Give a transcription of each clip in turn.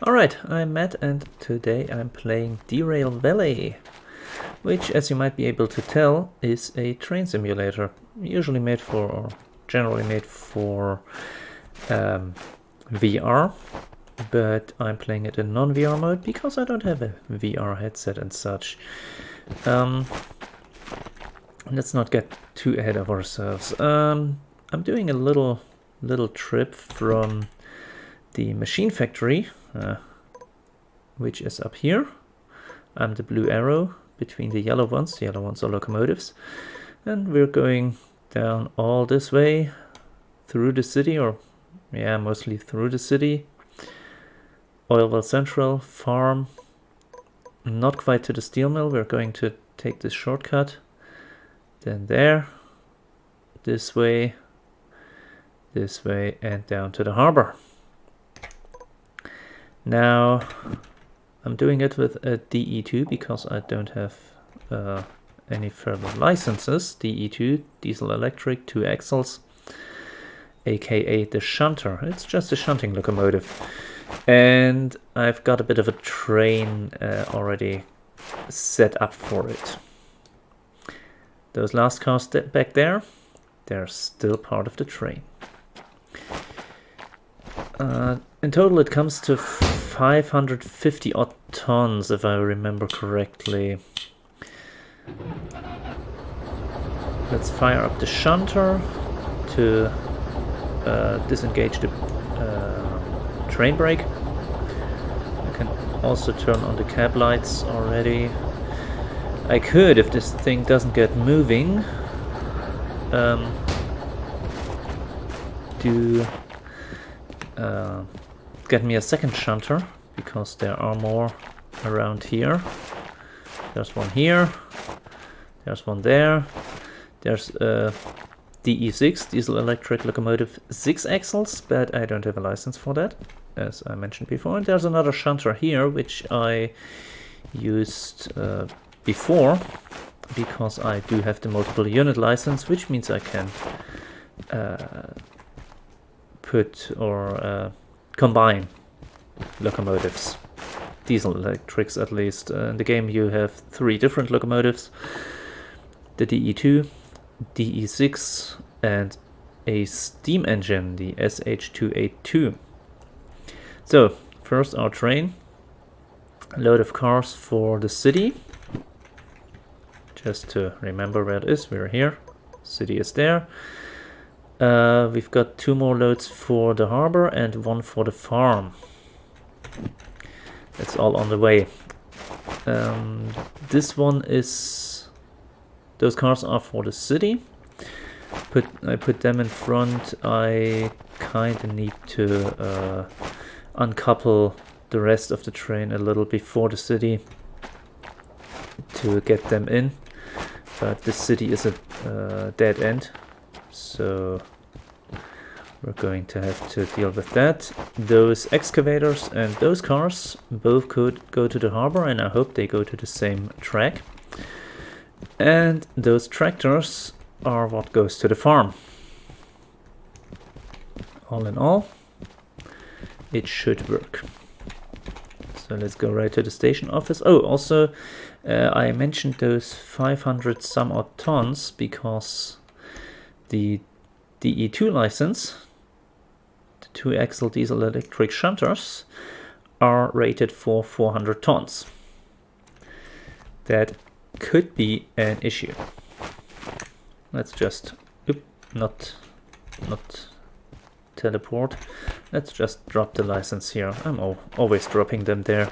Alright, I'm Matt and today I'm playing Derail Valley, which, as you might be able to tell, is a train simulator, usually made for, or generally made for VR, but I'm playing it in non-VR mode because I don't have a VR headset and such. Let's not get too ahead of ourselves. I'm doing a little trip from the machine factory, which is up here. I'm the blue arrow between the yellow ones. The yellow ones are locomotives. And we're going down all this way through the city, or yeah, mostly through the city. Oilwell Central, farm, not quite to the steel mill. We're going to take this shortcut. Then there, this way, and down to the harbor. Now, I'm doing it with a DE2 because I don't have any further licenses. DE2, diesel electric, 2 axles, aka the Shunter. It's just a shunting locomotive. And I've got a bit of a train already set up for it. Those last cars back there, they're still part of the train. In total it comes to 550 odd tons, if I remember correctly. Let's fire up the shunter to disengage the train brake. I can also turn on the cab lights already. I could, if this thing doesn't get moving, get me a second shunter, because there are more around here. There's one here, there's one there, there's a DE6, diesel electric locomotive, 6 axles, but I don't have a license for that, as I mentioned before. And there's another shunter here, which I used before, because I do have the multiple unit license, which means I can combine locomotives, diesel electrics at least. In the game you have 3 different locomotives, the DE2, DE6 and a steam engine, the SH282. So first our train, a load of cars for the city. Just to remember where it is, we're here, city is there. We've got 2 more loads for the harbor and 1 for the farm. That's all on the way. This one is, those cars are for the city. I put them in front. I kind of need to uncouple the rest of the train a little before the city to get them in. But the city is a dead end, so we're going to have to deal with that. Those excavators and those cars both could go to the harbor, and I hope they go to the same track. And those tractors are what goes to the farm. All in all, it should work. So let's go right to the station office. Oh, also, I mentioned those 500 some odd tons because the DE2 license, the 2 axle diesel electric shunters, are rated for 400 tons. That could be an issue. Let's just, not teleport. Let's just drop the license here. I'm always dropping them there.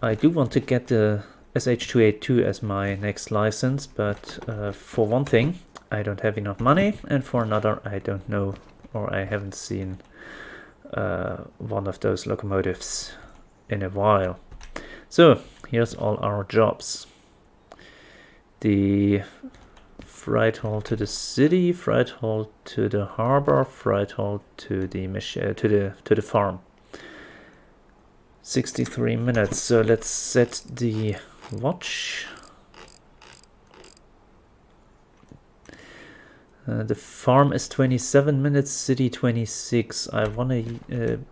I do want to get the SH282 as my next license, but for one thing, I don't have enough money, and for another, I don't know, or I haven't seen one of those locomotives in a while. So here's all our jobs. The freight haul to the city, freight haul to the harbor, freight haul to the farm. 63 minutes. So let's set the watch. The farm is 27 minutes, city 26. I want to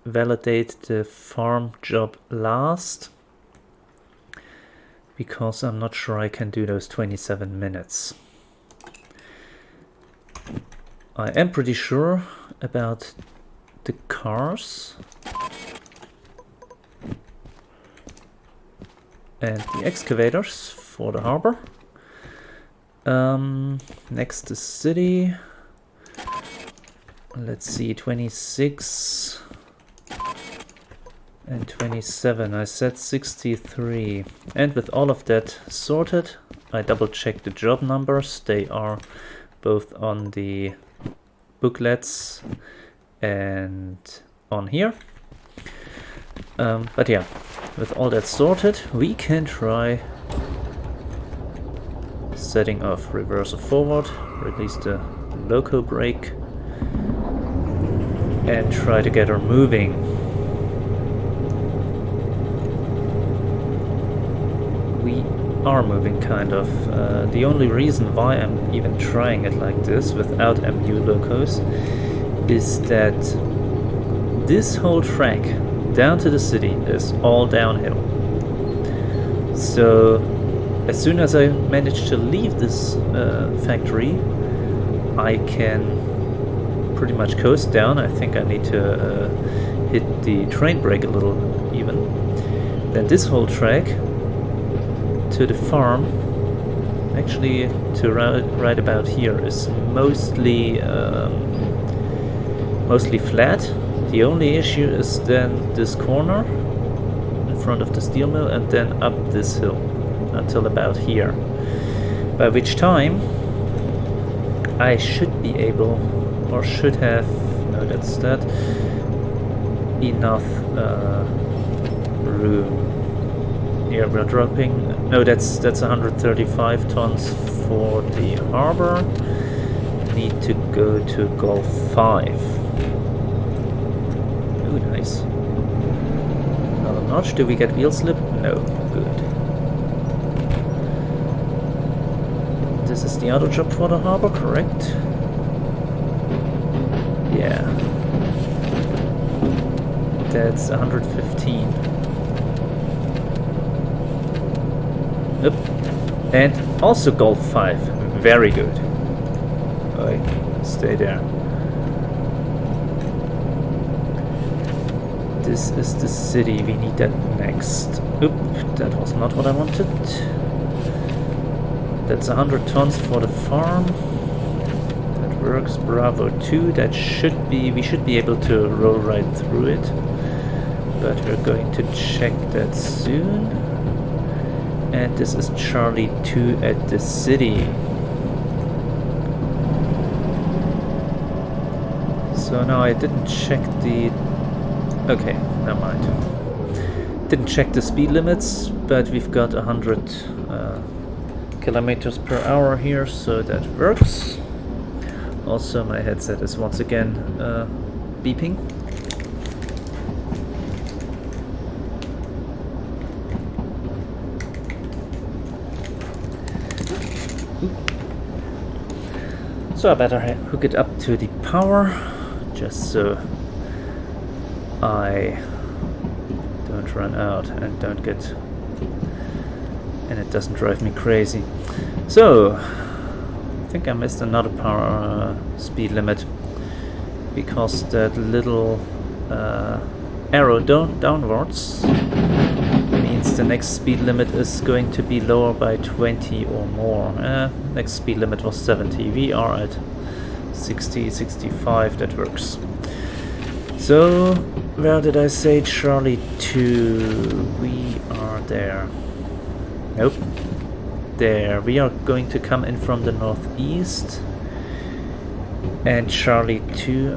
validate the farm job last, because I'm not sure I can do those 27 minutes. I am pretty sure about the cars and the excavators for the harbor. Next the city. Let's see, 26 and 27. I said 63. And with all of that sorted, I double checked the job numbers. They are both on the booklets and on here. But yeah, with all that sorted, we can try setting off reverser forward, release the loco brake, and try to get her moving. We are moving, kind of. The only reason why I'm even trying it like this without MU locos is that this whole track down to the city is all downhill. So as soon as I manage to leave this factory, I can pretty much coast down. I think I need to hit the train brake a little even. Then this whole track to the farm, actually to right about here, is mostly flat. The only issue is then this corner in front of the steel mill, and then up this hill until about here, by which time I should be able, or should have, no, that's that, enough room. Yeah, we're dropping, no, that's 135 tons for the harbor. Need to go to Gulf 5. Ooh, nice. Another notch. Do we get wheel slip? No, good. This is the other job for the harbor, correct? Yeah. That's 115. Yep. And also Gulf 5. Very good. Alright, stay there. This is the city. We need that next. Oop, that was not what I wanted. That's 100 tons for the farm. That works. Bravo 2. That should be, we should be able to roll right through it. But we're going to check that soon. And this is Charlie 2 at the city. So now I didn't check the... Okay, never mind. Didn't check the speed limits, but we've got 100 kilometers per hour here, so that works. Also, my headset is once again beeping. So I better hook it up to the power, just so I don't run out and don't get, and it doesn't drive me crazy. So I think I missed another power speed limit, because that little arrow downwards means the next speed limit is going to be lower by 20 or more. Next speed limit was 70. We are at 60, 65. That works. So where did I say Charlie 2? We are there. Nope. There. We are going to come in from the northeast. And Charlie 2,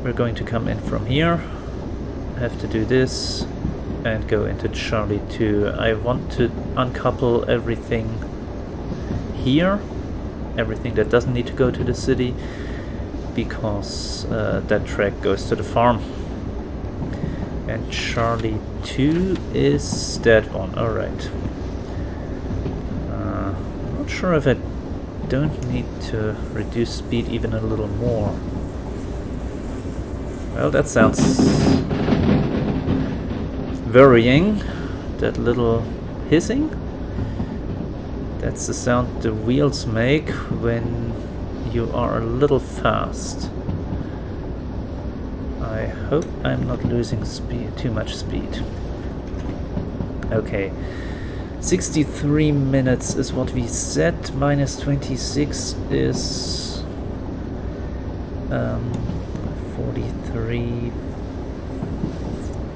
we're going to come in from here. I have to do this and go into Charlie 2. I want to uncouple everything here. Everything that doesn't need to go to the city, because that track goes to the farm. And Charlie 2 is that one. Alright. I'm not sure if I don't need to reduce speed even a little more. Well, that sounds worrying, that little hissing. That's the sound the wheels make when you are a little fast. I hope I'm not losing speed, too much speed. Okay, 63 minutes is what we set, minus 26 is 43,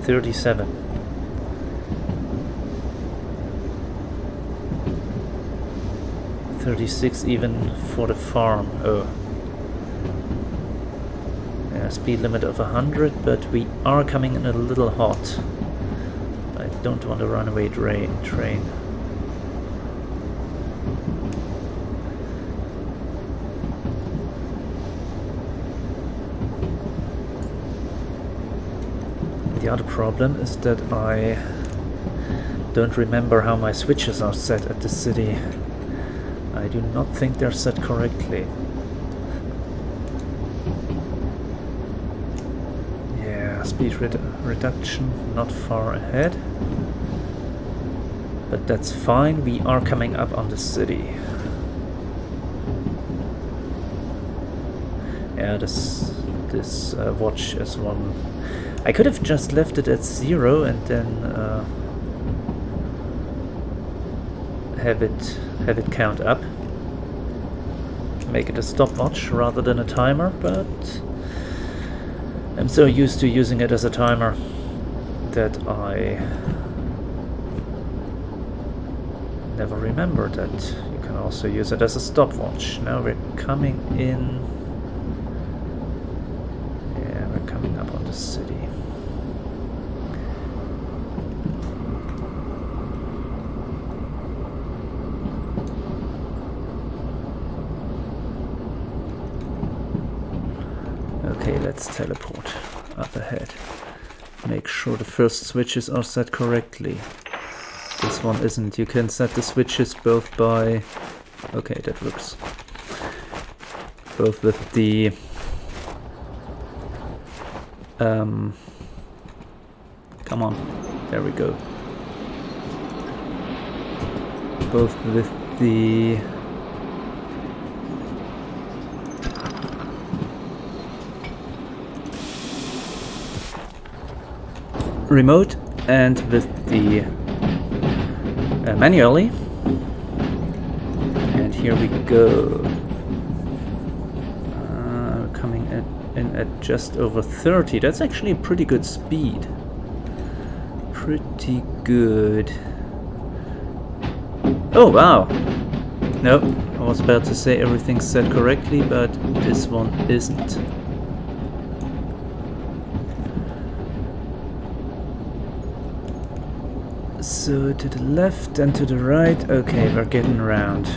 37. .36 even for the farm. Oh. Yeah, speed limit of 100, but we are coming in a little hot. I don't want a runaway train. The other problem is that I don't remember how my switches are set at the city. I do not think they're set correctly. Yeah, speed reduction not far ahead. But that's fine, we are coming up on the city. Yeah, this watch is one. I could have just left it at 0 and then have it count up. Make it a stopwatch rather than a timer, but I'm so used to using it as a timer that I never remembered that you can also use it as a stopwatch. Now we're coming in. Yeah, we're coming up on the city. Okay, let's teleport up ahead. Make sure the first switches are set correctly. This one isn't. You can set the switches both by... Okay, that works. Both with the... Come on. There we go. Both with the... remote and with the manually. And here we go. Coming in at just over 30. That's actually a pretty good speed. Pretty good. Oh wow! Nope, I was about to say everything's set correctly, but this one isn't. So to the left and to the right. Okay, we're getting around.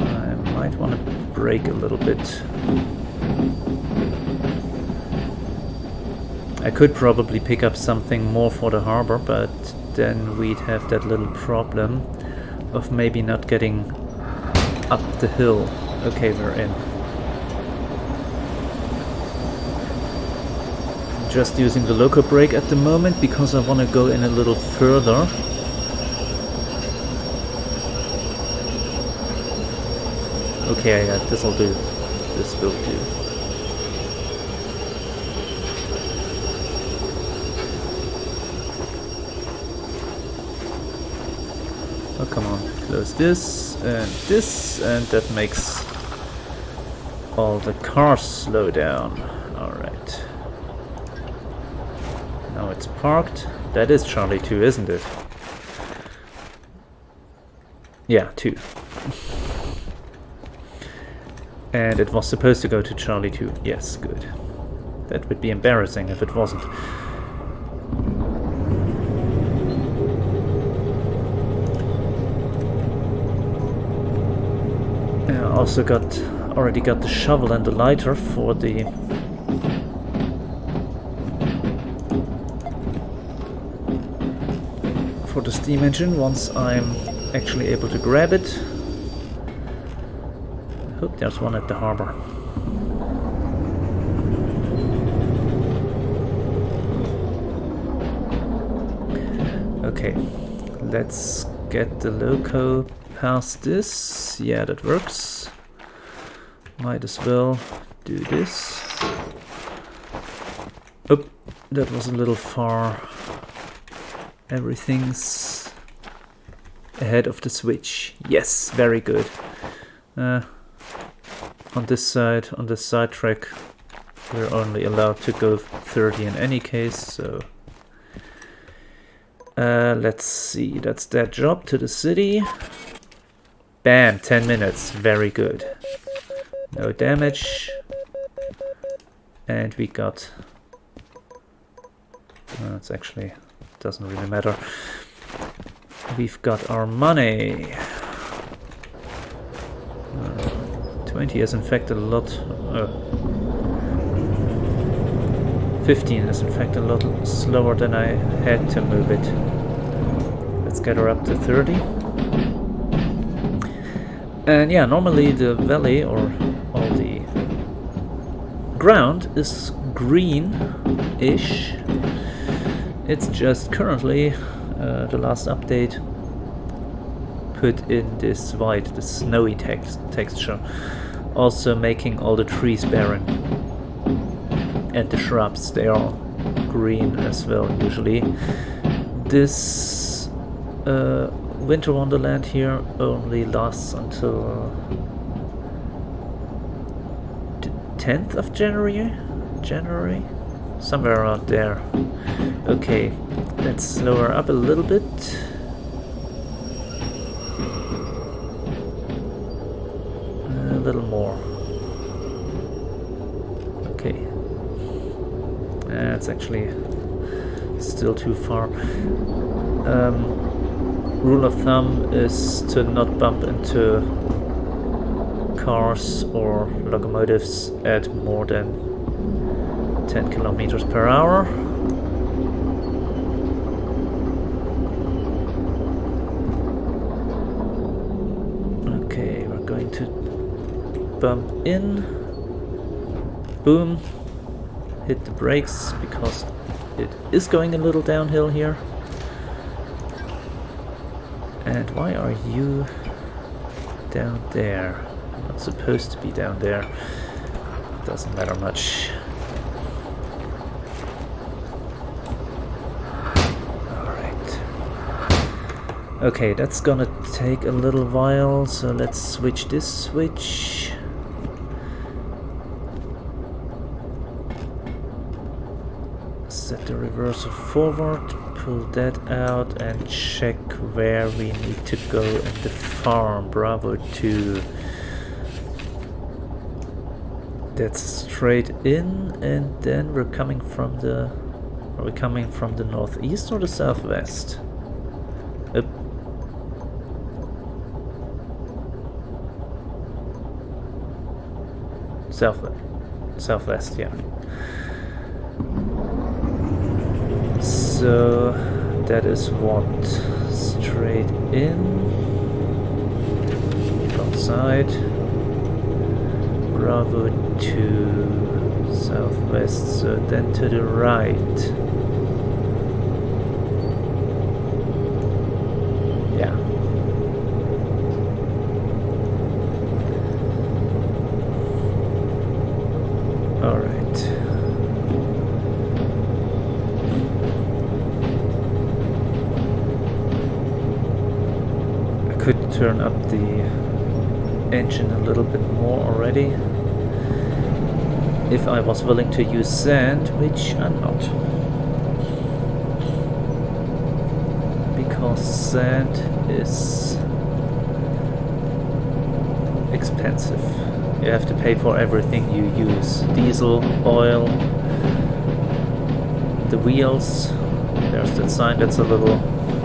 I might want to brake a little bit. I could probably pick up something more for the harbor, but then we'd have that little problem of maybe not getting up the hill. Okay, we're in. Just using the loco brake at the moment because I want to go in a little further. Okay, yeah, this'll do. This will do. Oh, come on. Close this, and that makes all the cars slow down. Alright. Now it's parked. That is Charlie 2, isn't it? Yeah, 2. And it was supposed to go to Charlie 2. Yes, good. That would be embarrassing if it wasn't. I also already got the shovel and the lighter for the steam engine once I'm actually able to grab it. I hope there's one at the harbor. let's get the loco past this. Yeah, that works. Might as well do this. Oh, that was a little far. Everything's ahead of the switch. Yes, very good. On this side track, we're only allowed to go 30 in any case, so... let's see, that's that job to the city. Bam, 10 minutes, very good. No damage. And we got... it's actually... doesn't really matter. We've got our money. 20 is in fact a lot... 15 is in fact a lot slower than I had to move it. Let's get her up to 30. And yeah, normally the valley or all the ground is green-ish. It's just currently the last update put in this white, the snowy texture, also making all the trees barren. And the shrubs, they are green as well usually. This Winter Wonderland here only lasts until the 10th of January? Somewhere around there. Okay, let's slow her up a little bit. A little more. Okay. It's actually still too far. Rule of thumb is to not bump into cars or locomotives at more than 10 kilometers per hour. Okay, we're going to bump in. Boom. Hit the brakes because it is going a little downhill here. And why are you down there? You're not supposed to be down there. Doesn't matter much. Alright. Okay, that's gonna take a little while, so let's switch this switch. Set the reverser forward, pull that out and check where we need to go in the farm. Bravo 2. That's straight in, and then we're coming from the... Are we coming from the northeast or the southwest? Southwest, yeah. So that is what? Straight in, outside, Bravo 2, southwest, so then to the right. Yeah. Alright. Could turn up the engine a little bit more already if I was willing to use sand, which I'm not, because sand is expensive. You have to pay for everything you use: diesel, oil, the wheels. There's that sign that's a little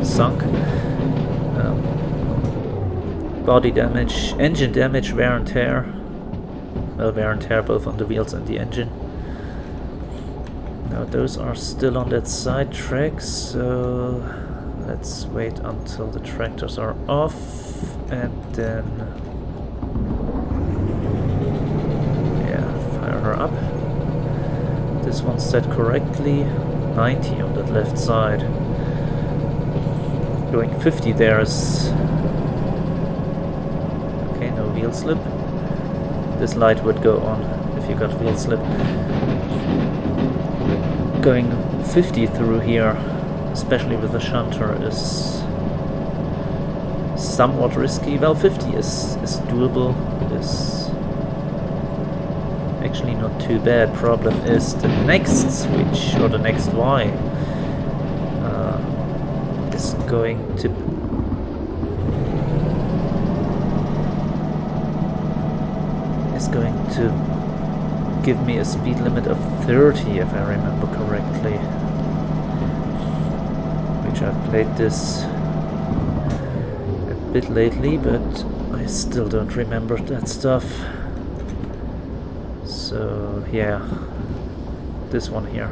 sunk. Body damage, engine damage, wear and tear. Well, wear and tear both on the wheels and the engine. Now those are still on that side track, so let's wait until the tractors are off and then fire her up. This one's set correctly, 90 on that left side. Going 50 there is... Okay, no wheel slip. This light would go on if you got wheel slip. Going 50 through here, especially with the shunter, is somewhat risky. Well, 50 is doable, is actually not too bad. Problem is the next switch, or the next Y, is going to... give me a speed limit of 30, if I remember correctly. Which I've played this a bit lately, but I still don't remember that stuff. So yeah, this one here.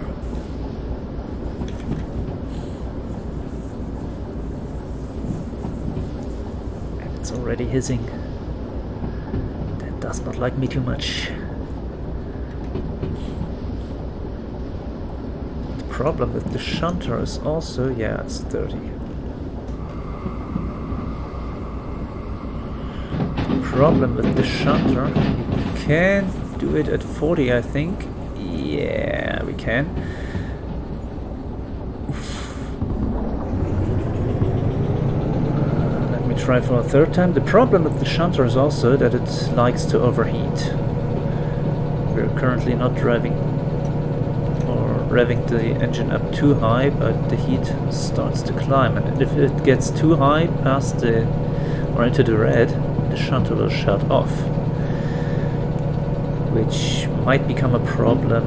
And it's already hissing. That does not like me too much. The problem with the shunter is also, yeah, it's 30. The problem with the shunter, you can do it at 40, I think. Yeah, we can. Let me try for a third time. The problem with the shunter is also that it likes to overheat. We're currently not driving or revving the engine up too high, but the heat starts to climb, and if it gets too high past the or into the red, the shunter will shut off, which might become a problem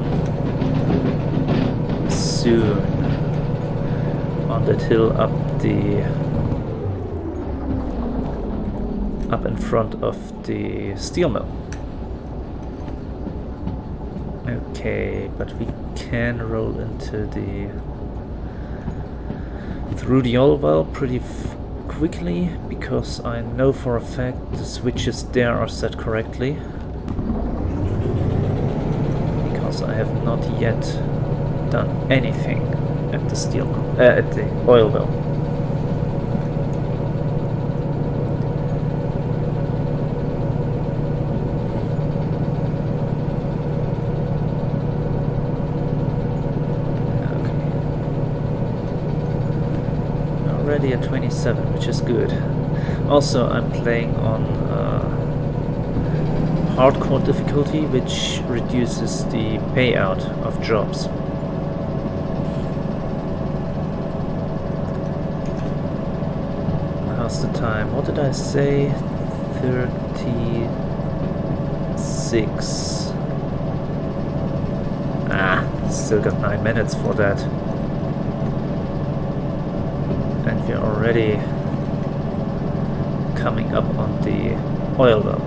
soon on that hill up in front of the steel mill. Okay, but we can roll into through the oil well pretty quickly, because I know for a fact the switches there are set correctly, because I have not yet done anything at the steel mill, at the oil well. At 27, which is good. Also, I'm playing on hardcore difficulty, which reduces the payout of jobs. How's the time? What did I say? 36. Still got 9 minutes for that. And we're already coming up on the oil well.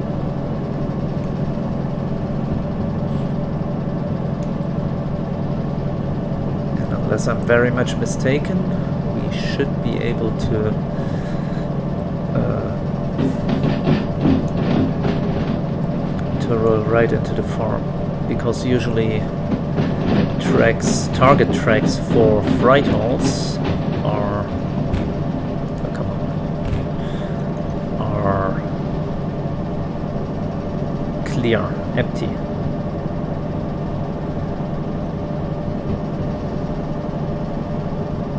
And unless I'm very much mistaken, we should be able to roll right into the farm, because usually target tracks for freight hauls are clear, empty.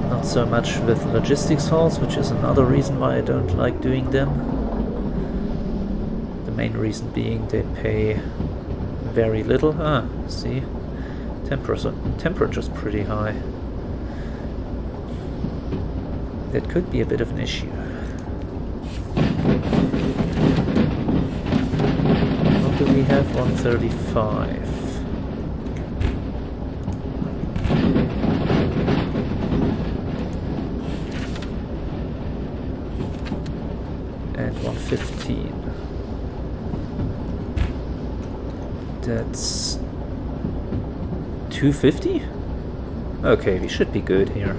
Not so much with logistics hauls, which is another reason why I don't like doing them. The main reason being they pay very little. See? Temperature's pretty high. That could be a bit of an issue. What do we have? 135. And 115. That's 250? Okay, we should be good here.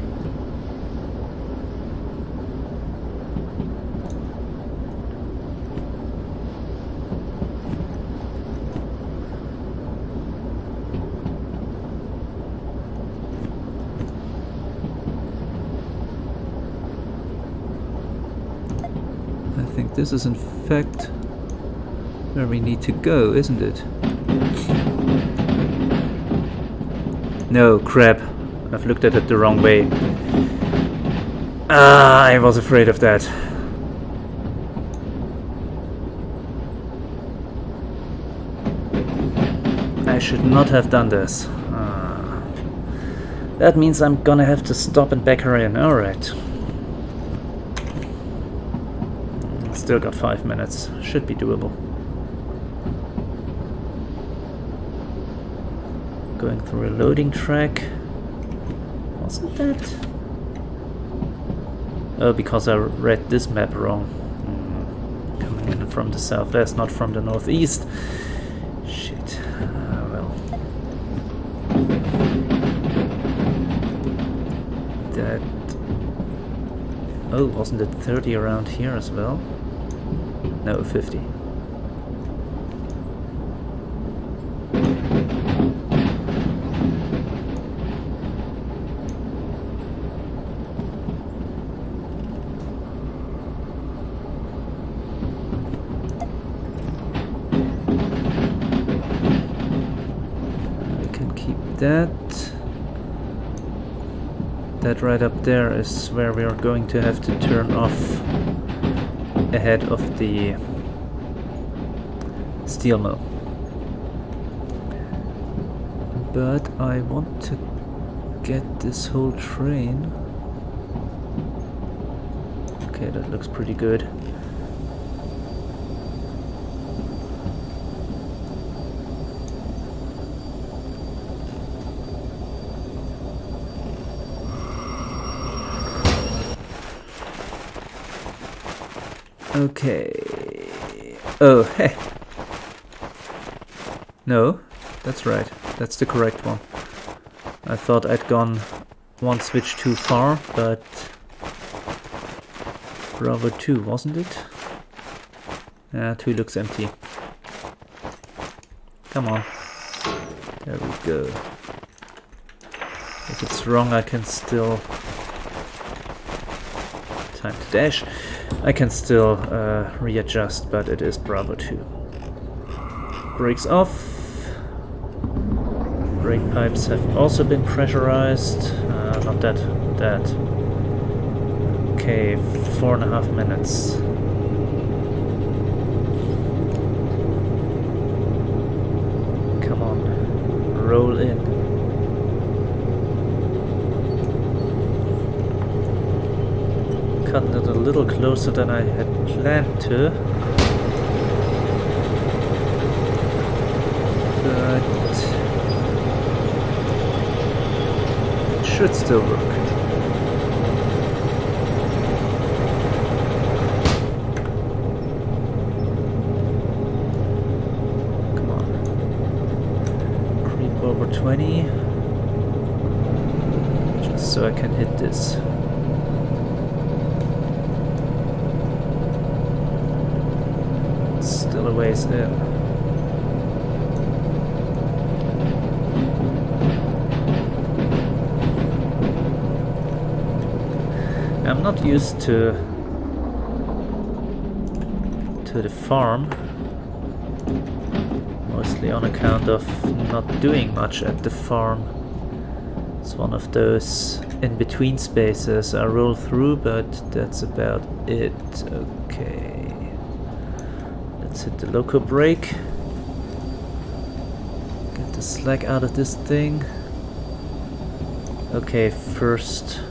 this is in fact where we need to go, isn't it? No, crap. I've looked at it the wrong way. Ah, I was afraid of that. I should not have done this. That means I'm gonna have to stop and back her in. Alright. Still got 5 minutes. Should be doable. Going through a loading track. Wasn't that? Oh, because I read this map wrong. Coming in from the southwest, not from the northeast. Shit. Well. That... Oh, wasn't it 30 around here as well? No, 50. That right up there is where we are going to have to turn off ahead of the steel mill. But I want to get this whole train. Okay, that looks pretty good. Okay. Oh, hey. No, that's right. That's the correct one. I thought I'd gone one switch too far, but Bravo 2, wasn't it? Yeah, 2 looks empty. Come on. There we go. If it's wrong, I can still... Time to dash. I can still readjust, but it is Bravo 2. Brakes off. Brake pipes have also been pressurized. Not that. Okay, 4.5 minutes. Come on, roll in. Cutting it a little closer than I had planned to. But it should still work. Come on. Creep over 20. Just so I can hit this. Still a ways in. I'm not used to the farm, mostly on account of not doing much at the farm. It's one of those in-between spaces I roll through, but that's about it. Okay. Let's hit the loco brake. Get the slack out of this thing. Okay, first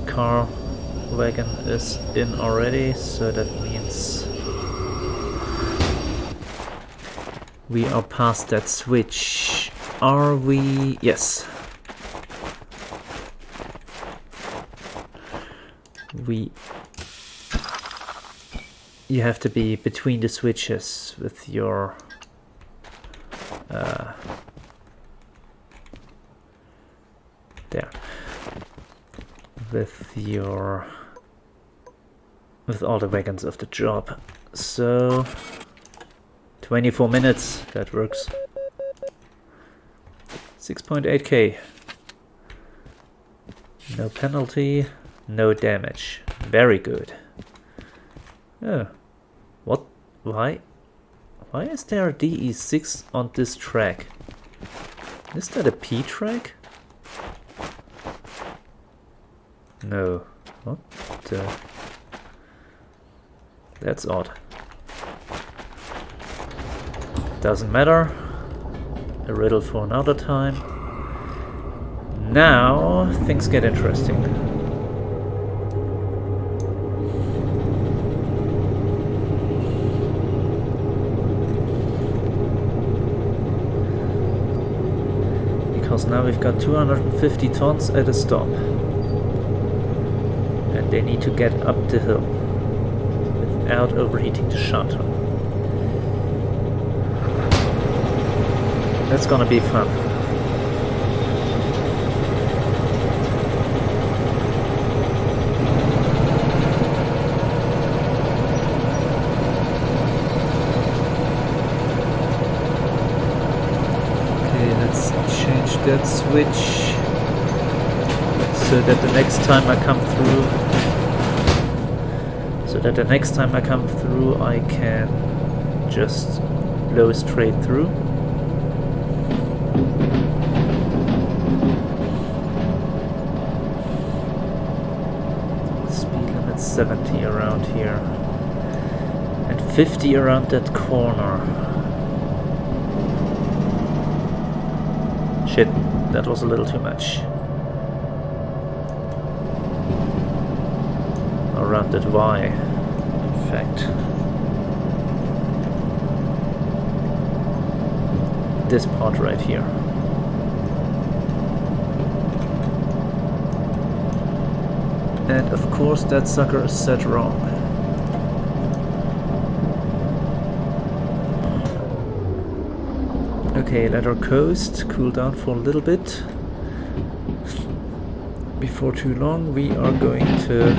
car wagon is in already, so that means we are past that switch. Are we? Yes. You have to be between the switches with your with all the wagons of the job. So 24 minutes, that works. 6.8k. No penalty, no damage. Very good. Oh. What? Why? Why is there a DE6 on this track? Is that a P track? No. What the... That's odd. Doesn't matter. A riddle for another time. Now things get interesting. Because now we've got 250 tons at a stop. And they need to get up the hill without overheating the shunter. That's gonna be fun. Okay, let's change that switch so that the next time I come through, I can just blow straight through. Speed limit 70 around here and 50 around that corner. Shit, that was a little too much. Around that Y, in fact. This part right here. And of course that sucker is set wrong. Okay, let her coast, cool down for a little bit. Before too long we are going to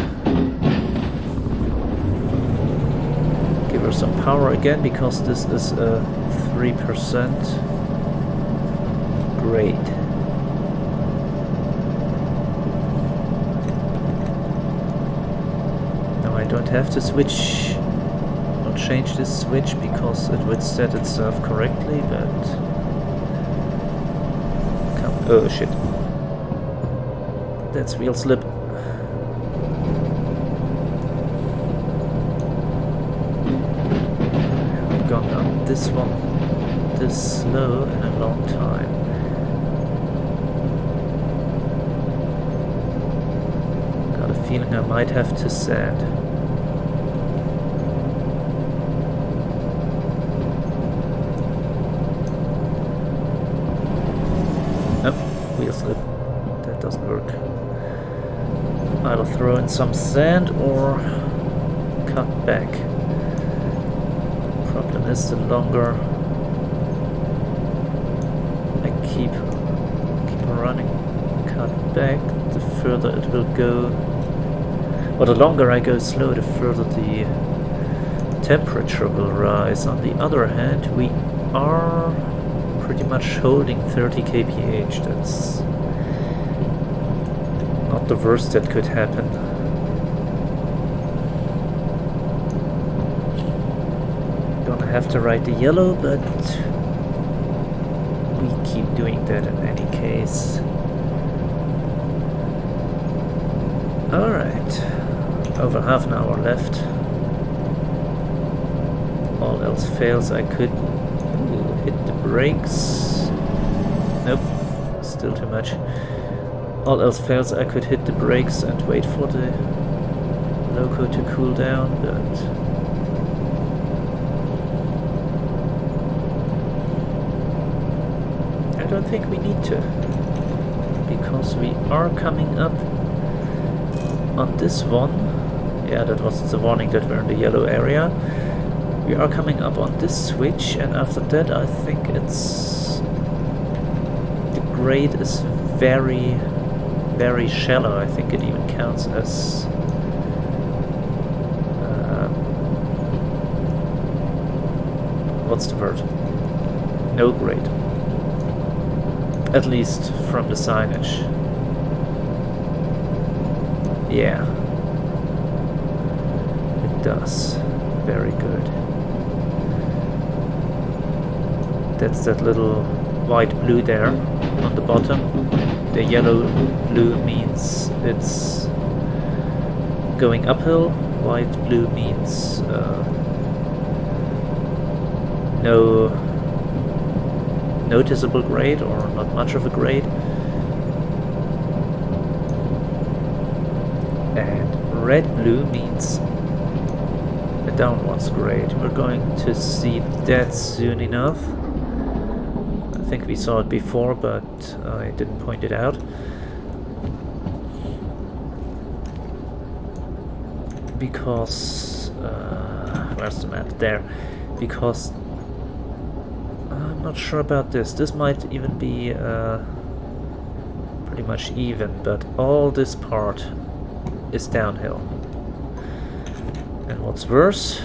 give her some power again, because this is a 3% grade. Now I don't have to switch or change this switch because it would set itself correctly, but come, oh shit. That's wheel slip. I haven't gone up this one this slow in a long time. Got a feeling I might have to sand. Nope, wheel slip. That doesn't work. Either throw in some sand or cut back. Problem is, the longer I keep running, cut back, the further it will go. Or the longer I go slow, the further the temperature will rise. On the other hand, we are pretty much holding 30 kph. That's not the worst that could happen. Gonna have to ride the yellow, but we keep doing that in any case. Alright, over half an hour left. All else fails, I could hit the brakes. Nope, still too much. All else fails, I could hit the brakes and wait for the loco to cool down, but I don't think we need to, because we are coming up on this one. Yeah, that was the warning that we're in the yellow area. We are coming up on this switch, and after that I think it's... the grade is very, very shallow. I think it even counts as... what's the word? No grade. At least from the signage. Yeah. It does. Very good. That's that little white blue there on the bottom. The yellow blue means it's going uphill. White blue means no noticeable grade or not much of a grade. And red blue means a downwards grade. We're going to see that soon enough. I think we saw it before, but I didn't point it out. Because where's the map? There. Because I'm not sure about this. This might even be pretty much even, but all this part is downhill. And what's worse,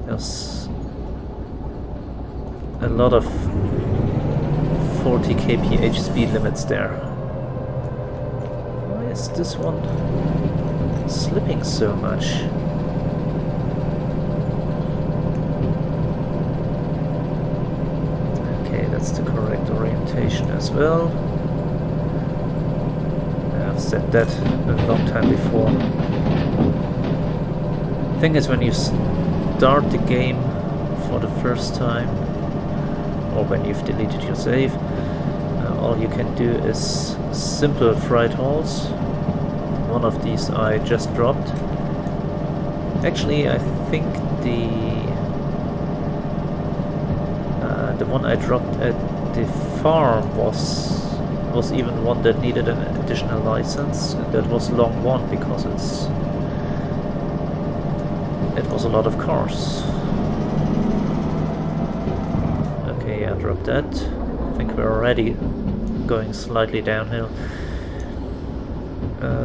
there's a lot of 40 kph speed limits there. Why is this one slipping so much? Okay, that's the correct orientation as well. I've said that a long time before. Thing is, when you start the game for the first time, or when you've deleted your save, all you can do is simple fright halls. One of these I just dropped. Actually, I think the one I dropped at the farm was even one that needed an additional license. That was long one because it was a lot of cars. Okay, I dropped that. I think we're already going slightly downhill.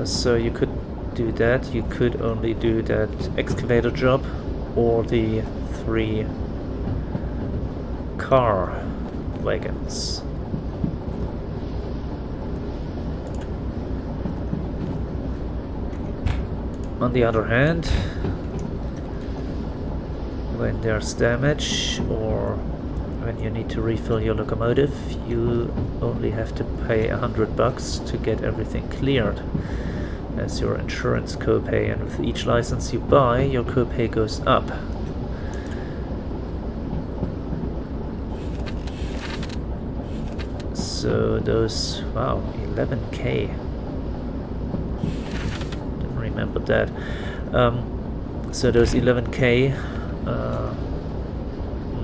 So you could do that. You could only do that excavator job or the 3 car wagons. On the other hand, when there's damage or when you need to refill your locomotive, you only have to pay $100 to get everything cleared as your insurance copay, and with each license you buy, your copay goes up. So those, wow, 11k. Didn't remember that. So those 11k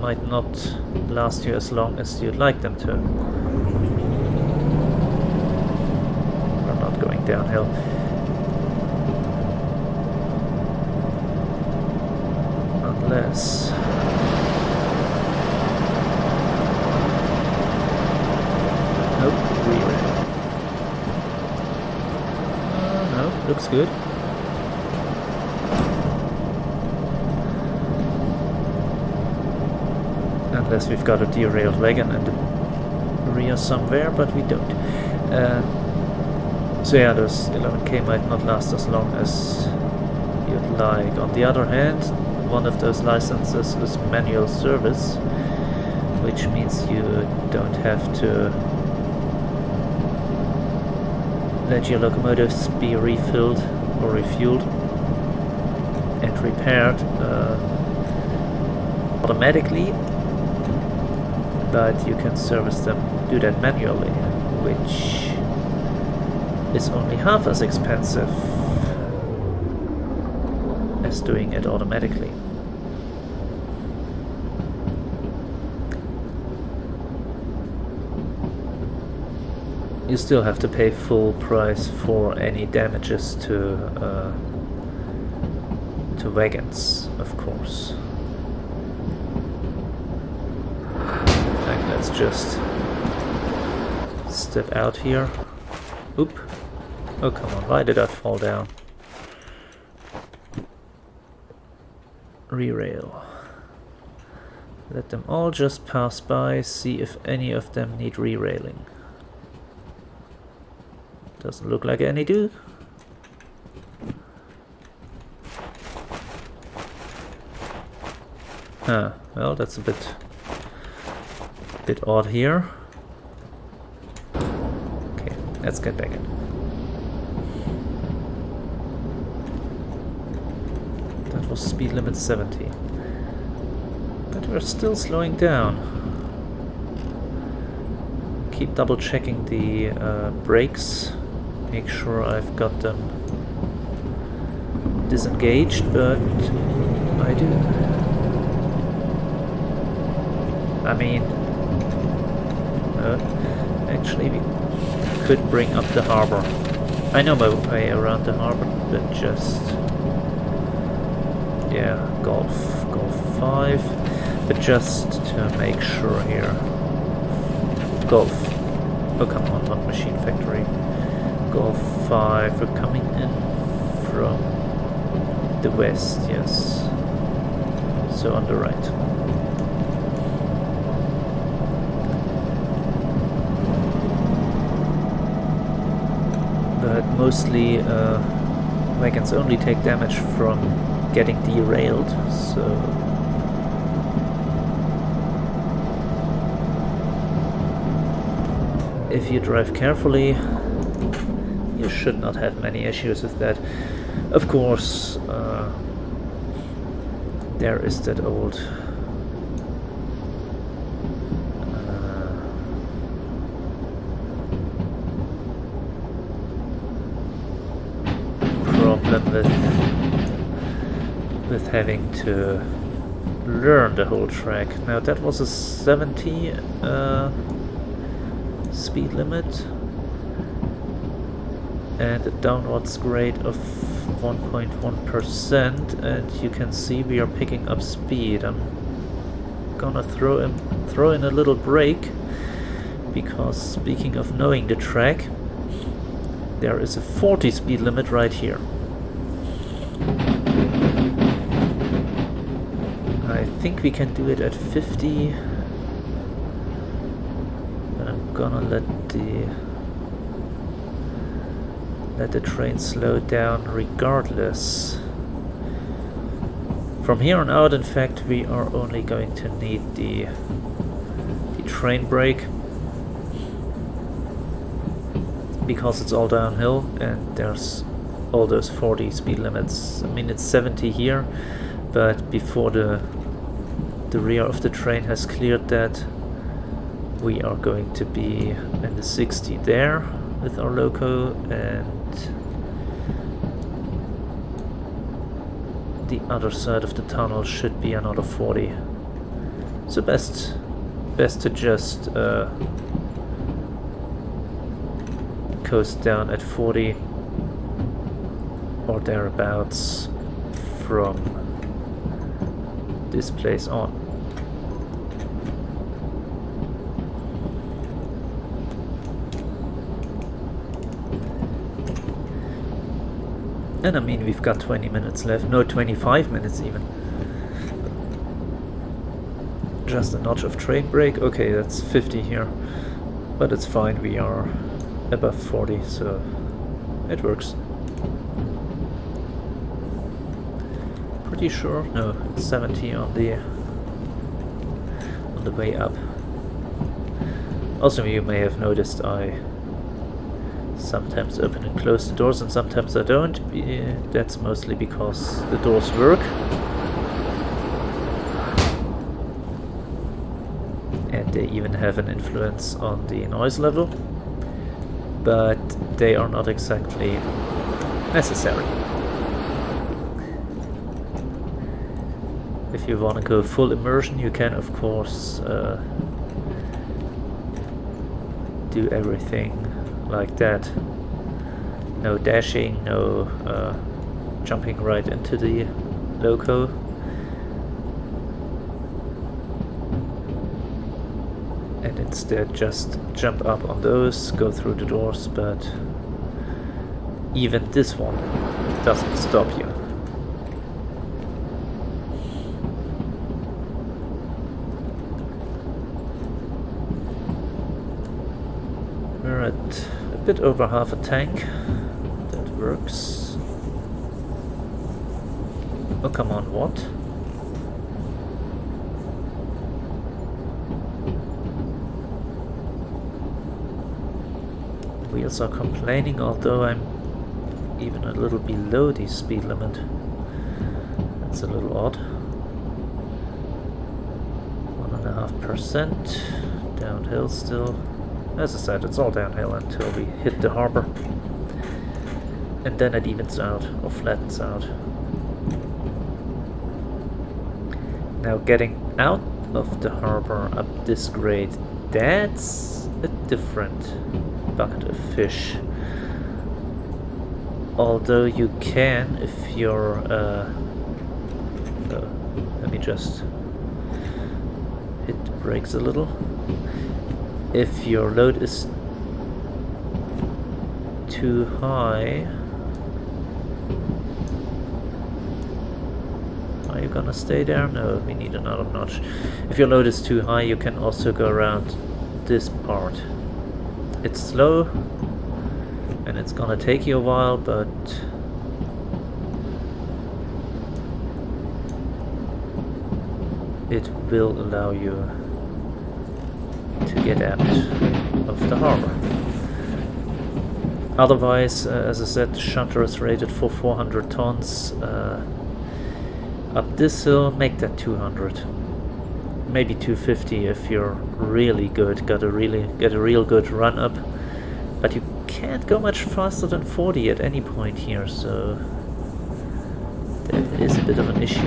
might not last you as long as you'd like them to. We're not going downhill. Unless... Nope, really. No, looks good. Unless we've got a derailed wagon in the rear somewhere, but we don't. So yeah, those 11k might not last as long as you'd like. On the other hand, one of those licenses is manual service, which means you don't have to let your locomotives be refilled or refueled and repaired automatically, but you can service them, do that manually, which is only half as expensive as doing it automatically. You still have to pay full price for any damages to wagons, of course. In fact, let's just step out here. Oop. Oh, come on, why did I fall down? Derail. Let them all just pass by, see if any of them need re-railing. Doesn't look like any do. Huh, well, that's a bit odd here. Okay, let's get back in. That was speed limit 70. But we're still slowing down. Keep double checking the brakes. Make sure I've got them disengaged, but I do. I mean, actually we could bring up the harbor. I know my way around the harbor, but just... yeah, Golf 5, but just to make sure here. Golf. Oh, come on, not Machine Factory. Golf 5, we're coming in from the west, yes. So on the right. But mostly wagons only take damage from getting derailed, so if you drive carefully, you should not have many issues with that. Of course, there is that old problem with having to learn the whole track. Now that was a 70 speed limit and a downwards grade of 1.1%, and you can see we are picking up speed. I'm gonna throw in a little brake, because speaking of knowing the track, there is a 40 speed limit right here. I think we can do it at 50, but I'm gonna let the train slow down regardless. From here on out, in fact, we are only going to need the train brake, because it's all downhill and there's all those 40 speed limits. I mean, it's 70 here, but before the rear of the train has cleared that, we are going to be in the 60 there with our loco, and the other side of the tunnel should be another 40. So best to just coast down at 40 or thereabouts from this place on. And I mean, we've got 20 minutes left, no, 25 minutes even. Just a notch of train brake, okay, that's 50 here, but it's fine, we are above 40, so it works. Pretty sure, no, it's 70 on the way up. Also, you may have noticed I sometimes open and close the doors and sometimes I don't. That's mostly because the doors work. And they even have an influence on the noise level. But they are not exactly necessary. If you want to go full immersion, you can of course do everything like that. No dashing, no jumping right into the loco. And instead just jump up on those, go through the doors, but even this one doesn't stop you. We're at a bit over half a tank. That works. Oh, come on, what? Wheels are complaining, although I'm even a little below the speed limit. That's a little odd. 1.5%. Downhill still. As I said, it's all downhill until we hit the harbor. And then it evens out, or flattens out. Now getting out of the harbor up this grade, that's a different bucket of fish. Although you can, if you're let me just hit the brakes a little. If your load is too high, are you gonna stay there? No, we need another notch. If your load is too high, you can also go around this part. It's slow and it's gonna take you a while, but it will allow you to get out of the harbor. Otherwise, as I said, the Shunter is rated for 400 tons. Up this hill, make that 200. Maybe 250 if you're really good, get a real good run up. But you can't go much faster than 40 at any point here, so that is a bit of an issue.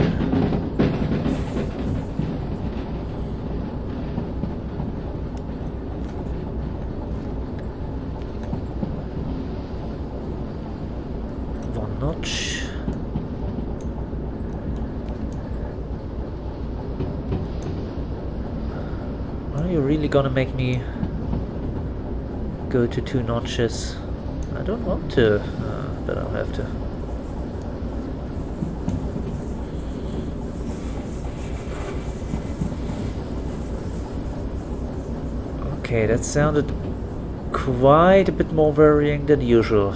One notch. Are you really gonna make me go to 2 notches? I don't want to, but I'll have to. Okay, that sounded quite a bit more worrying than usual.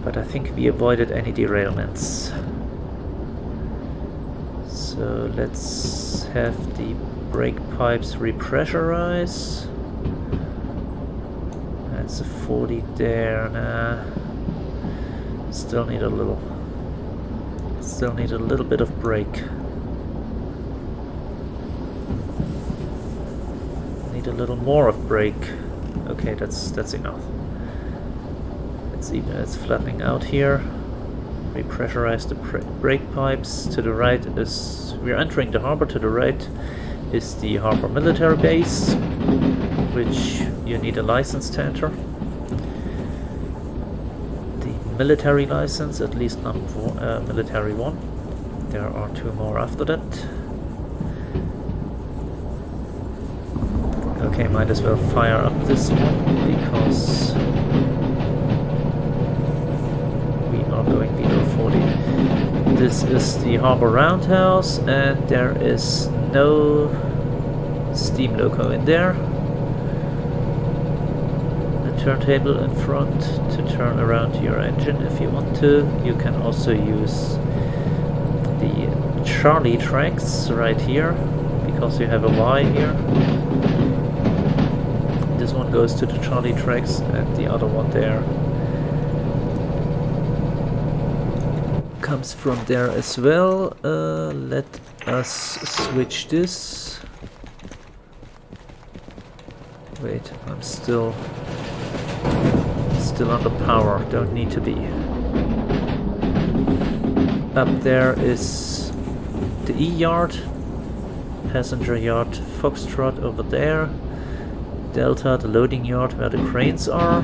But I think we avoided any derailments. So let's have the brake pipes repressurize. That's a 40 there. Nah. Still need a little bit of brake. Need a little more of brake. Okay, that's enough. It's flattening out here. Repressurize the brake pipes. To the right is we're entering the harbor. To the right is the harbor military base, which you need a license to enter. The military license, at least military 1. There are 2 more after that. Okay, might as well fire up this one because we are going below 40. This is the harbor roundhouse, and there is no steam loco in there. The turntable in front to turn around your engine if you want to. You can also use the Charlie tracks right here because you have a Y here. This one goes to the Charlie tracks and the other one there comes from there as well. Let us switch this. Wait, I'm still under power, don't need to be. Up there is the E yard, passenger yard Foxtrot over there, Delta, the loading yard where the cranes are.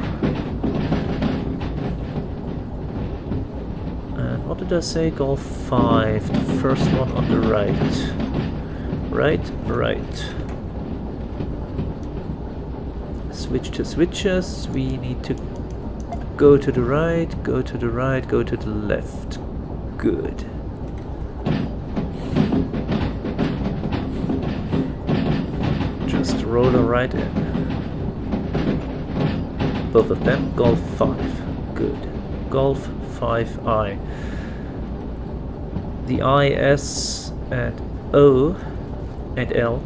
And what did I say? Golf 5, the first one on the right. Right. Switch to switches, we need to go to the right, go to the right, go to the left. Good. Just roll her right in. Both of them, Golf 5. Good. Golf 5I. The I, S, and O and L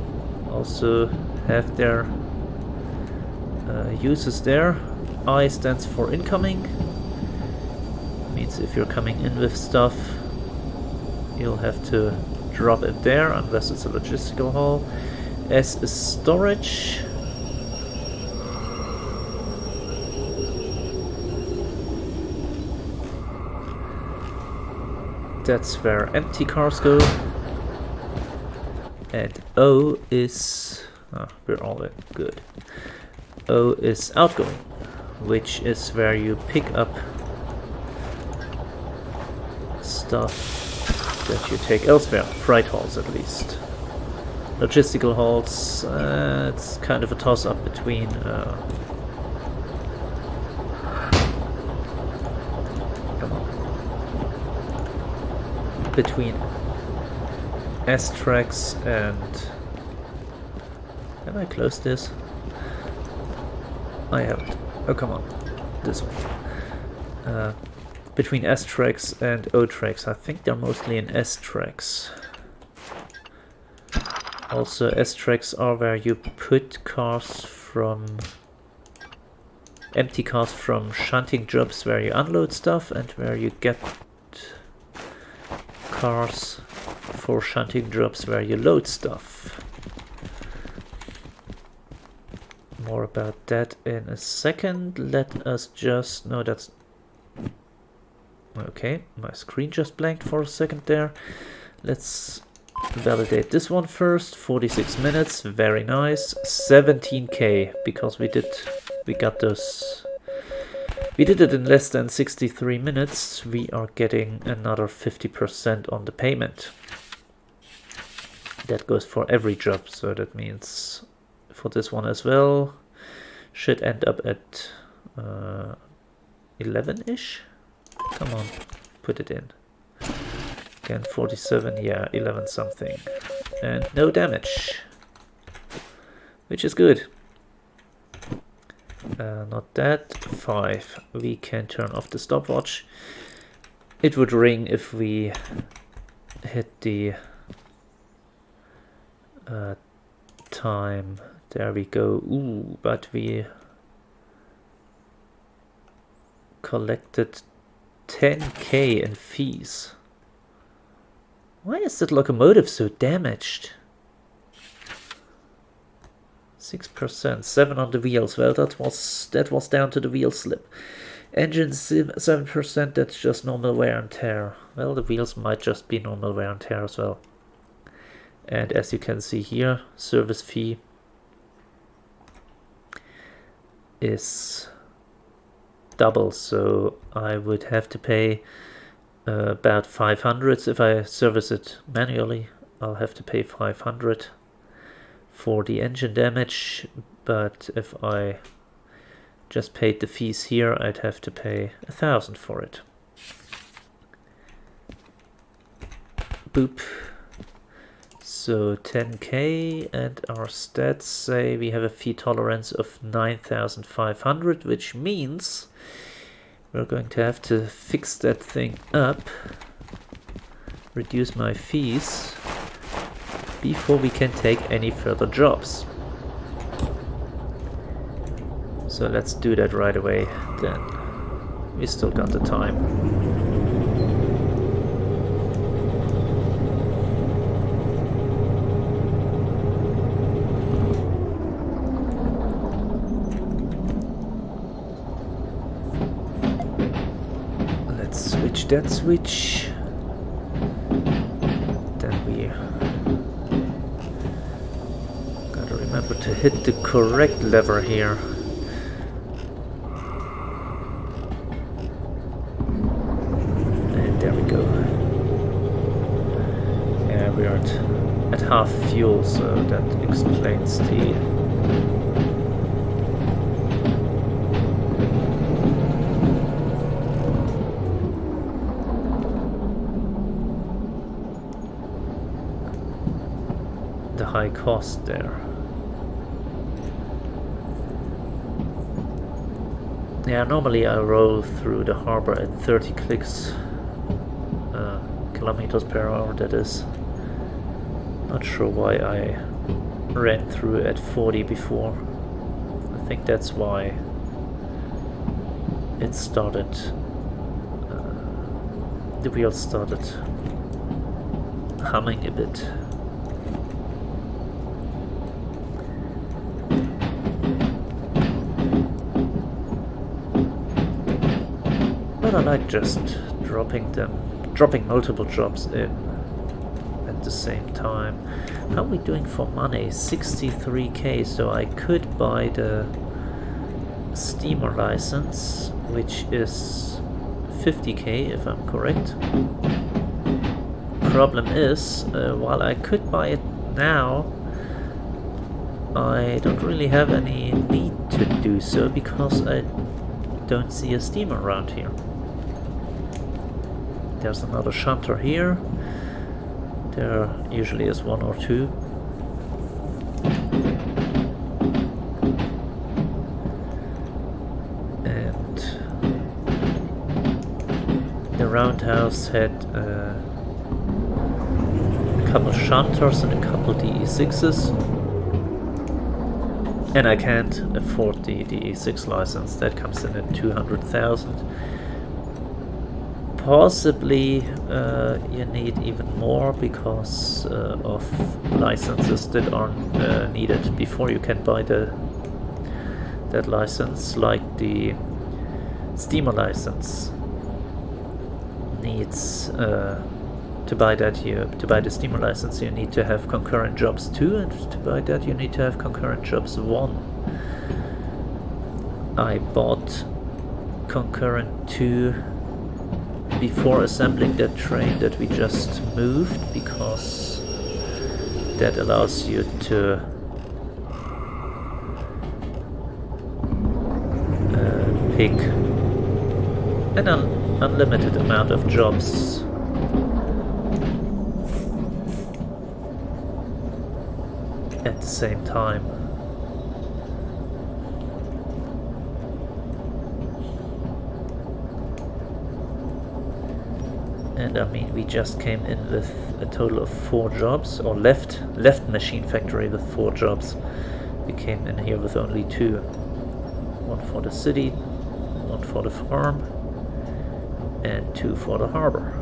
also have their uses there. I stands for incoming. Means if you're coming in with stuff, you'll have to drop it there unless it's a logistical hall. S is storage. That's where empty cars go. And O is... oh, we're all in. Good. O is outgoing, which is where you pick up stuff that you take elsewhere. Freight halls, at least. Logistical halls, it's kind of a toss-up between... between S-tracks and... have I closed this? I haven't. Oh, come on. This one. Between S-tracks and O-tracks. I think they're mostly in S-tracks. Also, S-tracks are where you put cars from... empty cars from shunting jobs where you unload stuff and where you get cars for shunting jobs where you load stuff. More about that in a second. Let us just... no, that's... okay, my screen just blanked for a second there. Let's validate this one first. 46 minutes, very nice. 17k, because we got those... we did it in less than 63 minutes. We are getting another 50% on the payment. That goes for every job, so that means for this one as well. Should end up at 11-ish. Come on, put it in. Again, 47, yeah, 11 something. And no damage, which is good. Not that. 5. We can turn off the stopwatch. It would ring if we hit the time. There we go. Ooh, but we collected 10k in fees. Why is that locomotive so damaged? 6%, 7 on the wheels. Well, that was down to the wheel slip. Engine 7%, that's just normal wear and tear. Well, the wheels might just be normal wear and tear as well. And as you can see here, service fee is double, so I would have to pay about 500. If I service it manually, I'll have to pay 500 for the engine damage, but if I just paid the fees here, I'd have to pay 1,000 for it. Boop. So 10k, and our stats say we have a fee tolerance of 9,500, which means we're going to have to fix that thing up, reduce my fees, before we can take any further jobs. So let's do that right away then. We still got the time. Let's switch that switch. Then we gotta remember to hit the correct lever here. And there we go. Yeah, we are at half fuel, so that explains the high cost there. Yeah, normally I roll through the harbor at 30 kilometers per hour, that is. Not sure why I ran through at 40 before. I I think that's why it started, the wheels started humming a bit. But I like just dropping multiple jobs in at the same time. How are we doing for money? 63k, so I could buy the steamer license, which is 50k if I'm correct. Problem is, while I could buy it now, I don't really have any need to do so because I don't see a steamer around here. There's another Shunter here. There usually is one or two. And the roundhouse had a couple Shunters and a couple DE6s. And I can't afford the DE6 license. That comes in at 200,000. Possibly you need even more because of licenses that aren't needed before you can buy that license, like the steamer license needs to buy the steamer license you need to have concurrent jobs 2, and to buy that you need to have concurrent jobs 1. I bought concurrent 2 before assembling that train that we just moved, because that allows you to pick an unlimited amount of jobs. At the same time. And I mean, we just came in with a total of 4 jobs, or left Machine Factory with 4 jobs. We came in here with only 2. 1 for the city, 1 for the farm, and 2 for the harbor.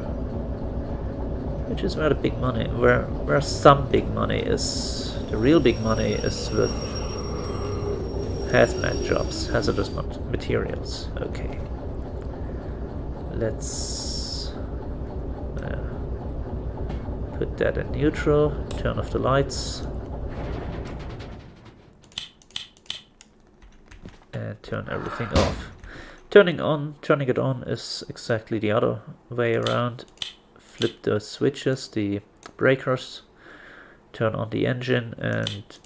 Which is where the big money, where some big money is. The real big money is with hazmat jobs, hazardous materials. Okay. Let's put that in neutral, turn off the lights, and turn everything off. Turning it on is exactly the other way around. Flip the switches, the breakers, turn on the engine, and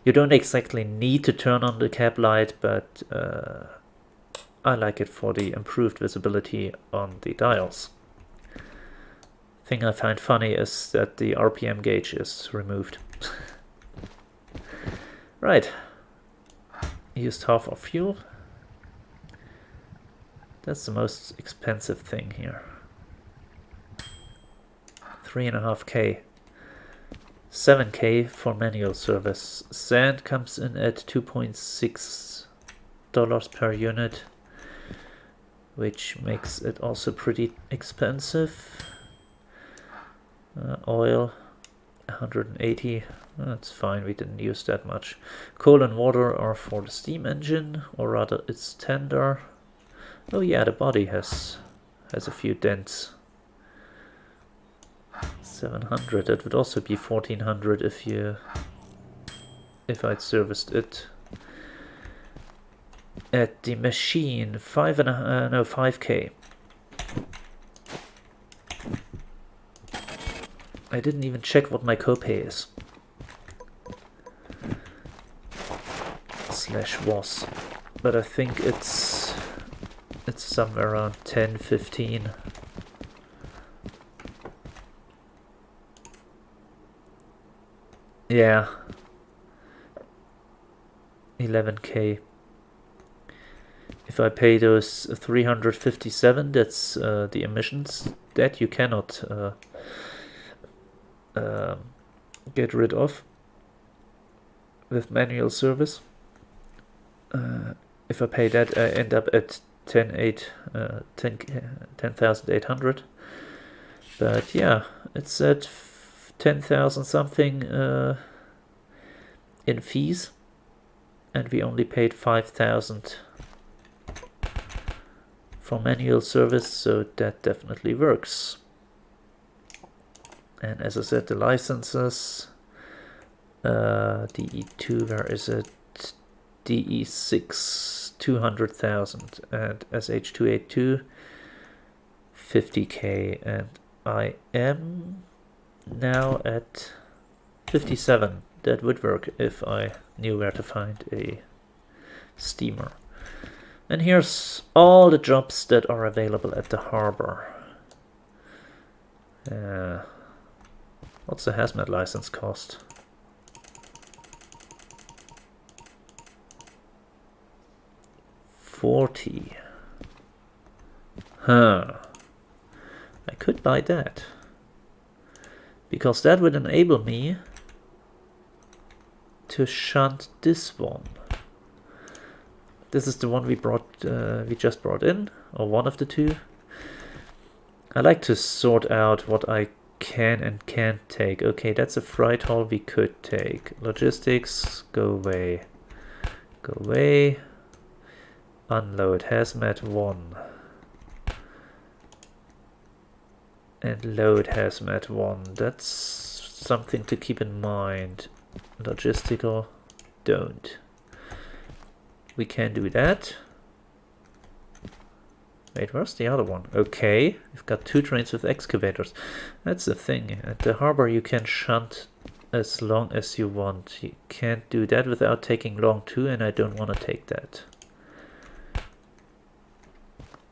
you don't exactly need to turn on the cab light, but I like it for the improved visibility on the dials. Thing I find funny is that the RPM gauge is removed. Right, used half our fuel. That's the most expensive thing here. 3.5k. 7k for manual service. Sand comes in at $2.6 per unit, which makes it also pretty expensive. Oil 180. That's fine, we didn't use that much. Coal and water are for the steam engine, or rather its tender. Oh yeah, the body has a few dents. 700. That would also be 1400 if I'd serviced it at the machine. 5k. I didn't even check what my copay is. /was, but I think it's somewhere around 10-15. Yeah, 11k. If I pay those 357, that's the emissions that you cannot get rid of with manual service. if I pay that, I end up at 10,800. But yeah, it's at 10,000 something in fees, and we only paid 5,000 for manual service, so that definitely works. And as I said, the licenses, DE2, where is it? DE6, 200,000, and SH282, 50k, and I am now at 57. That would work if I knew where to find a steamer. And here's all the jobs that are available at the harbor. What's the hazmat license cost? $40. Huh. I could buy that, because that would enable me to shunt this one. This is the one we just brought in, or one of the two. I like to sort out what I can and can't take. Okay, that's a freight haul we could take. Logistics, go away. Go away. Unload, hazmat 1. And load hazmat 1. That's something to keep in mind. Logistical, don't. We can do that. Wait, where's the other one? Okay, we've got 2 trains with excavators. That's the thing. At the harbor you can shunt as long as you want. You can't do that without taking long 2, and I don't want to take that.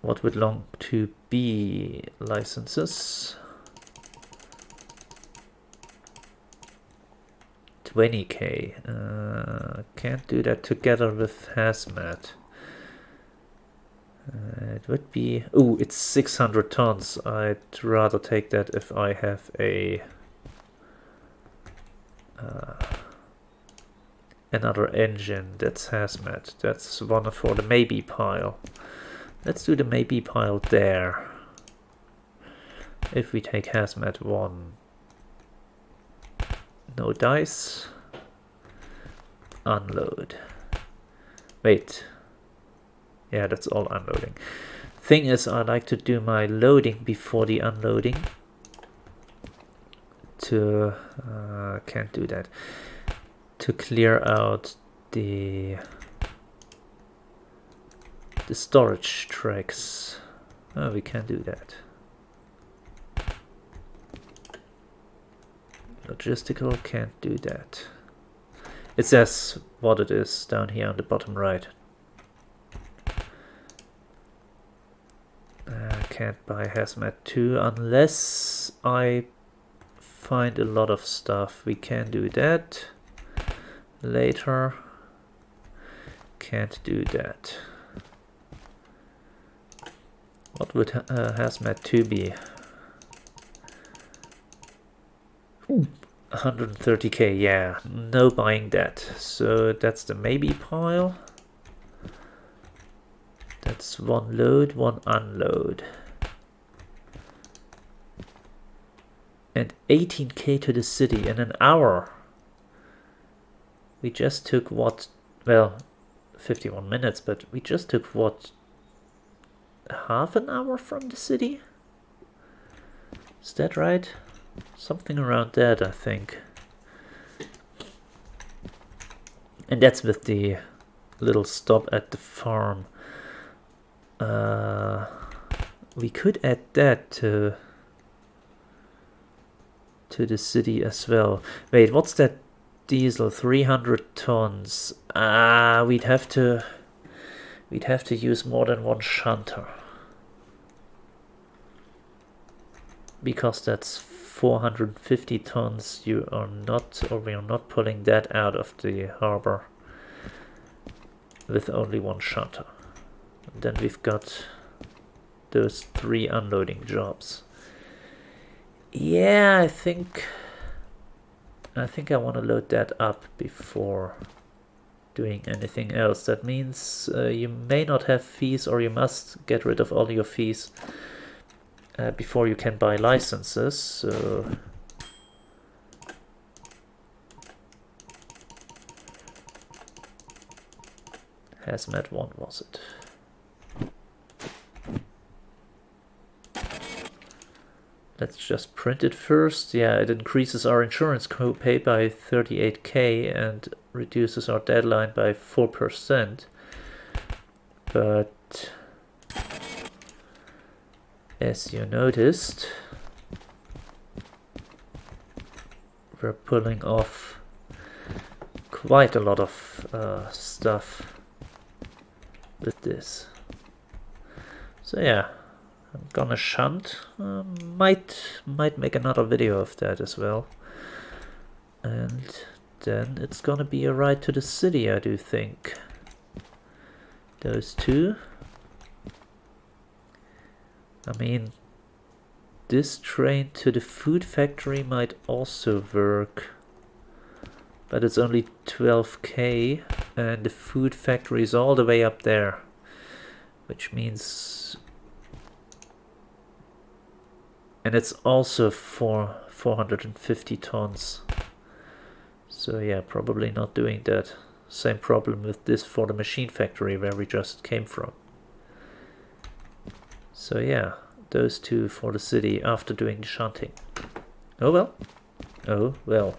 What would long 2 be? Licenses. 20k. Can't do that together with hazmat. It would be... Oh, it's 600 tons. I'd rather take that if I have a... another engine that's hazmat. That's one for the maybe pile. Let's do the maybe pile there. If we take hazmat 1. No dice. Unload. Wait. Yeah, that's all unloading. Thing is, I like to do my loading before the unloading. Can't do that. To clear out the storage tracks. Oh, we can do that. Logistical, can't do that. It says what it is down here on the bottom right. Can't buy hazmat 2 unless I find a lot of stuff. We can do that later. Can't do that. What would hazmat 2 be? 130k, yeah, no buying that. So that's the maybe pile. That's 1 load, 1 unload. And 18k to the city in an hour. We just took what, well, 51 minutes, but we just took what, half an hour from the city? Is that right? Something around that, I think. And that's with the little stop at the farm. We could add that to the city as well. Wait, what's that diesel? 300 tons. We'd have to use more than 1 shunter. Because that's 450 tons. We are not pulling that out of the harbor with only 1 shunter. And then we've got those 3 unloading jobs. Yeah, I think I want to load that up before doing anything else. That means you may not have fees, or you must get rid of all your fees before you can buy licenses. So Hazmat 1 was it? Let's just print it first. Yeah, it increases our insurance copay by 38k and reduces our deadline by 4%. But as you noticed, we're pulling off quite a lot of stuff with this. So yeah, I'm gonna shunt. Might make another video of that as well. And then it's gonna be a ride to the city, I do think. Those two. I mean, this train to the food factory might also work. But it's only 12k and the food factory is all the way up there. Which means... And it's also for 450 tons. So yeah, probably not doing that. Same problem with this for the machine factory where we just came from. So yeah, those two for the city after doing the shunting. Oh well. Oh well.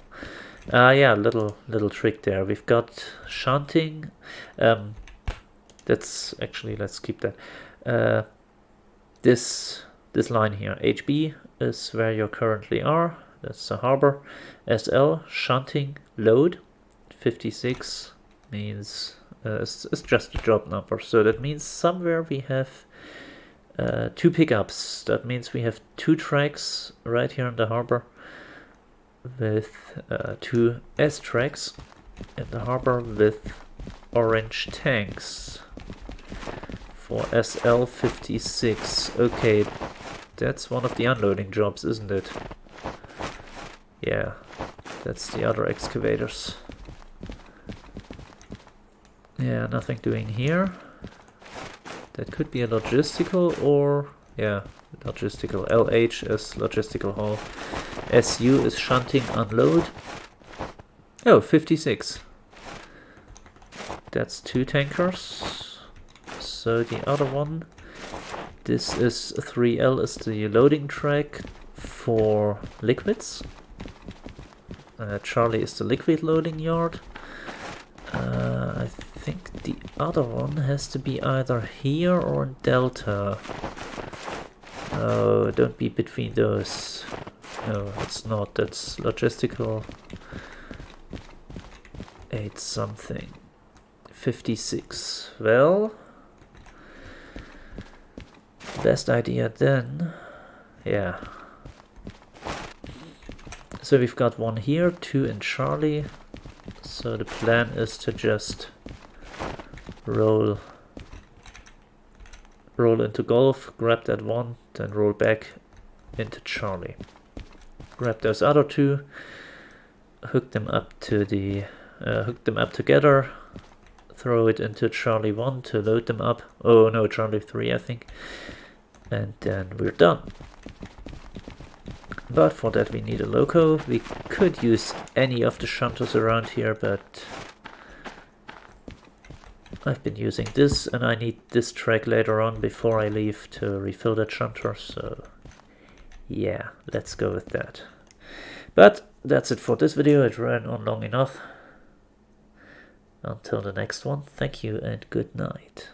Yeah, little trick there. We've got shunting. That's actually, let's keep that. This line here, HB, is where you currently are. That's the harbor. SL, shunting, load. 56 means it's just a job number. So that means somewhere we have 2 pickups. That means we have 2 tracks right here in the harbor with 2 S tracks in the harbor with orange tanks for SL56. Okay, that's one of the unloading jobs, isn't it? Yeah, that's the other excavators. Yeah, nothing doing here. That could be a logistical or... yeah, logistical. LH is logistical haul. SU is shunting unload. Oh, 56. That's 2 tankers. So the other one, this is 3L is the loading track for liquids. Charlie is the liquid loading yard. I think the other one has to be either here or in Delta. Oh, don't be between those. No, it's not. That's logistical 8 something. 56. Well, best idea then. Yeah. So we've got 1 here, 2 in Charlie. So the plan is to just roll into Golf, grab that 1, then roll back into Charlie. Grab those other 2, hook them up to the hook them up together, throw it into Charlie 1 to load them up. Oh no, Charlie 3 I think. And then we're done. But for that we need a loco. We could use any of the shunters around here, but I've been using this and I need this track later on before I leave to refill that shunter, so yeah, let's go with that. But that's it for this video. It ran on long enough. Until the next one, thank you and good night.